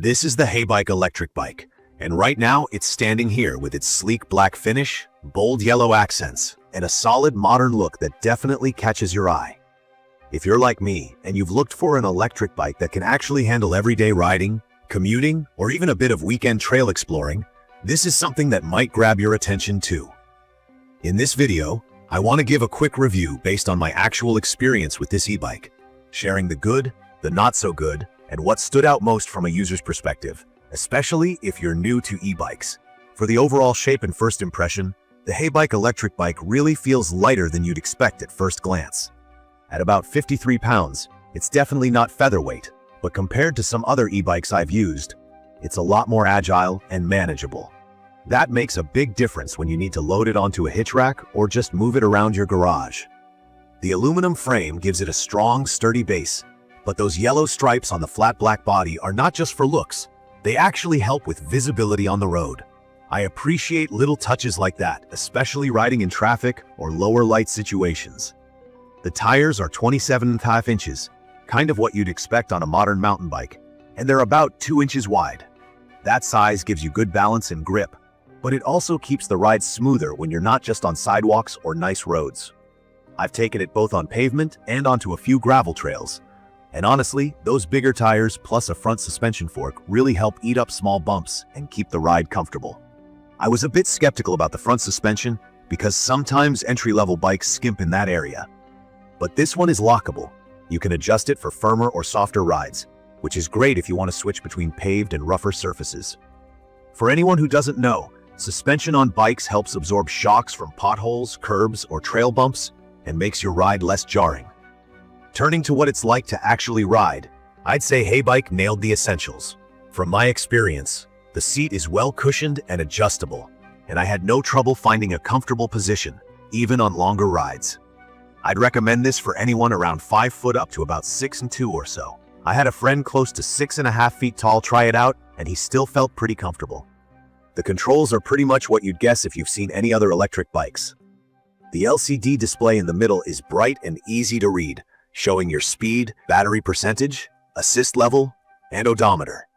This is the Heybike Electric Bike, and right now it's standing here with its sleek black finish, bold yellow accents, and a solid modern look that definitely catches your eye. If you're like me and you've looked for an electric bike that can actually handle everyday riding, commuting, or even a bit of weekend trail exploring, this is something that might grab your attention too. In this video, I want to give a quick review based on my actual experience with this e-bike, sharing the good, the not so good, and what stood out most from a user's perspective, especially if you're new to e-bikes. For the overall shape and first impression, the Heybike Electric Bike really feels lighter than you'd expect at first glance. At about 53 pounds, it's definitely not featherweight, but compared to some other e-bikes I've used, it's a lot more agile and manageable. That makes a big difference when you need to load it onto a hitch rack or just move it around your garage. The aluminum frame gives it a strong, sturdy base, but those yellow stripes on the flat black body are not just for looks. They actually help with visibility on the road. I appreciate little touches like that, especially riding in traffic or lower light situations. The tires are 27.5 inches, kind of what you'd expect on a modern mountain bike, and they're about 2 inches wide. That size gives you good balance and grip, but it also keeps the ride smoother when you're not just on sidewalks or nice roads. I've taken it both on pavement and onto a few gravel trails, and honestly, those bigger tires plus a front suspension fork really help eat up small bumps and keep the ride comfortable. I was a bit skeptical about the front suspension because sometimes entry-level bikes skimp in that area. But this one is lockable. You can adjust it for firmer or softer rides, which is great if you want to switch between paved and rougher surfaces. For anyone who doesn't know, suspension on bikes helps absorb shocks from potholes, curbs, or trail bumps and makes your ride less jarring. Turning to what it's like to actually ride, I'd say Heybike nailed the essentials. From my experience, the seat is well cushioned and adjustable, and I had no trouble finding a comfortable position, even on longer rides. I'd recommend this for anyone around 5 foot up to about 6'2" or so. I had a friend close to 6.5 feet tall try it out, and he still felt pretty comfortable. The controls are pretty much what you'd guess if you've seen any other electric bikes. The LCD display in the middle is bright and easy to read, showing your speed, battery percentage, assist level, and odometer.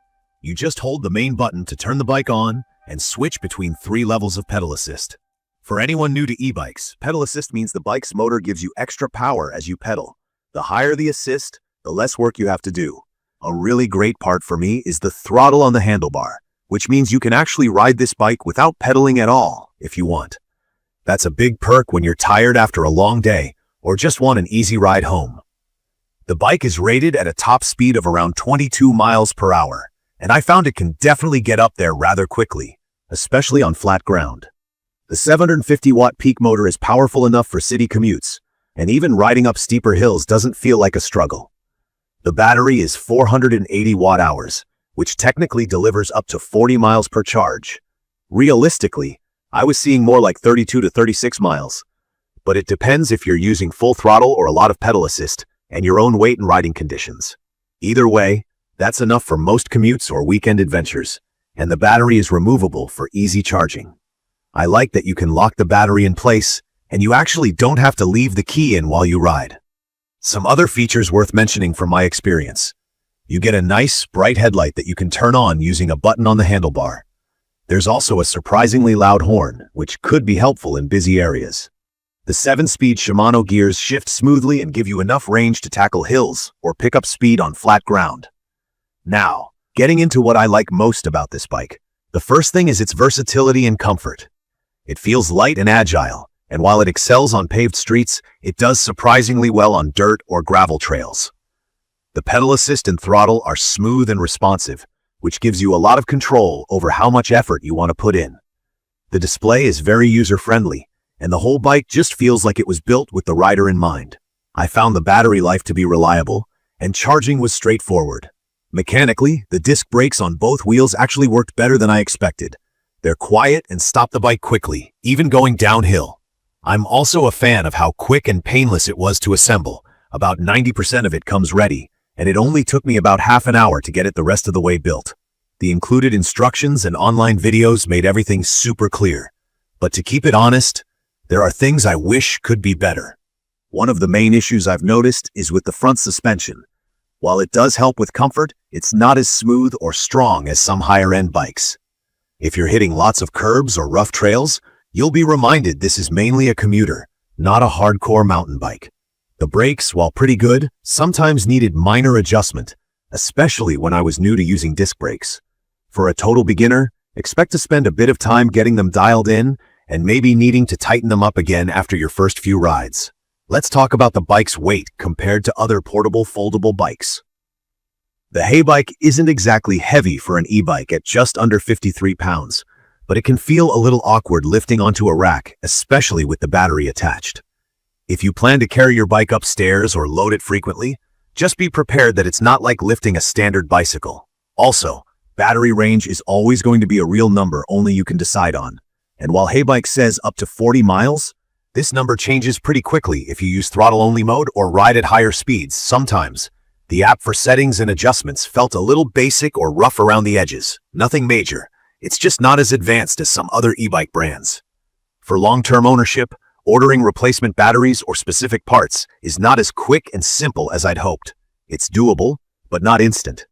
You just hold the main button to turn the bike on and switch between 3 levels of pedal assist. For anyone new to e-bikes, pedal assist means the bike's motor gives you extra power as you pedal. The higher the assist, the less work you have to do. A really great part for me is the throttle on the handlebar, which means you can actually ride this bike without pedaling at all if you want. That's a big perk when you're tired after a long day or just want an easy ride home. The bike is rated at a top speed of around 22 miles per hour, and I found it can definitely get up there rather quickly, especially on flat ground. The 750-watt peak motor is powerful enough for city commutes, and even riding up steeper hills doesn't feel like a struggle. The battery is 480 watt-hours, which technically delivers up to 40 miles per charge. Realistically, I was seeing more like 32 to 36 miles, but it depends if you're using full throttle or a lot of pedal assist, and your own weight and riding conditions. Either way, that's enough for most commutes or weekend adventures, and the battery is removable for easy charging. I like that you can lock the battery in place, and you actually don't have to leave the key in while you ride. Some other features worth mentioning from my experience. You get a nice, bright headlight that you can turn on using a button on the handlebar. There's also a surprisingly loud horn, which could be helpful in busy areas. The 7-speed Shimano gears shift smoothly and give you enough range to tackle hills or pick up speed on flat ground. Now, getting into what I like most about this bike. The first thing is its versatility and comfort. It feels light and agile, and while it excels on paved streets, it does surprisingly well on dirt or gravel trails. The pedal assist and throttle are smooth and responsive, which gives you a lot of control over how much effort you want to put in. The display is very user-friendly, and the whole bike just feels like it was built with the rider in mind. I found the battery life to be reliable, and charging was straightforward. Mechanically, the disc brakes on both wheels actually worked better than I expected. They're quiet and stop the bike quickly, even going downhill. I'm also a fan of how quick and painless it was to assemble. About 90% of it comes ready, and it only took me about half an hour to get it the rest of the way built. The included instructions and online videos made everything super clear. But to keep it honest, there are things I wish could be better. One of the main issues I've noticed is with the front suspension. While it does help with comfort, it's not as smooth or strong as some higher-end bikes. If you're hitting lots of curbs or rough trails, you'll be reminded this is mainly a commuter, not a hardcore mountain bike. The brakes, while pretty good, sometimes needed minor adjustment, especially when I was new to using disc brakes. For a total beginner, expect to spend a bit of time getting them dialed in and maybe needing to tighten them up again after your first few rides. Let's talk about the bike's weight compared to other portable foldable bikes. The Heybike isn't exactly heavy for an e-bike at just under 53 pounds, but it can feel a little awkward lifting onto a rack, especially with the battery attached. If you plan to carry your bike upstairs or load it frequently, just be prepared that it's not like lifting a standard bicycle. Also, battery range is always going to be a real number only you can decide on. And while Heybike says up to 40 miles, this number changes pretty quickly if you use throttle-only mode or ride at higher speeds. Sometimes, the app for settings and adjustments felt a little basic or rough around the edges. Nothing major. It's just not as advanced as some other e-bike brands. For long-term ownership, ordering replacement batteries or specific parts is not as quick and simple as I'd hoped. It's doable, but not instant.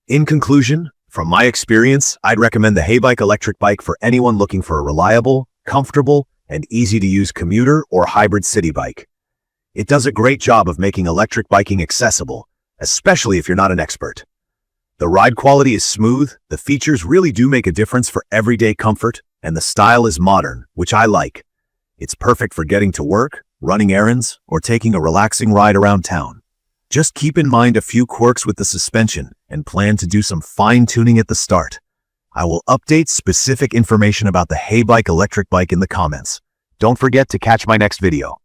In conclusion, from my experience, I'd recommend the Heybike Electric Bike for anyone looking for a reliable, comfortable, and easy-to-use commuter or hybrid city bike. It does a great job of making electric biking accessible, especially if you're not an expert. The ride quality is smooth, the features really do make a difference for everyday comfort, and the style is modern, which I like. It's perfect for getting to work, running errands, or taking a relaxing ride around town. Just keep in mind a few quirks with the suspension and plan to do some fine-tuning at the start. I will update specific information about the Heybike Electric Bike in the comments. Don't forget to catch my next video.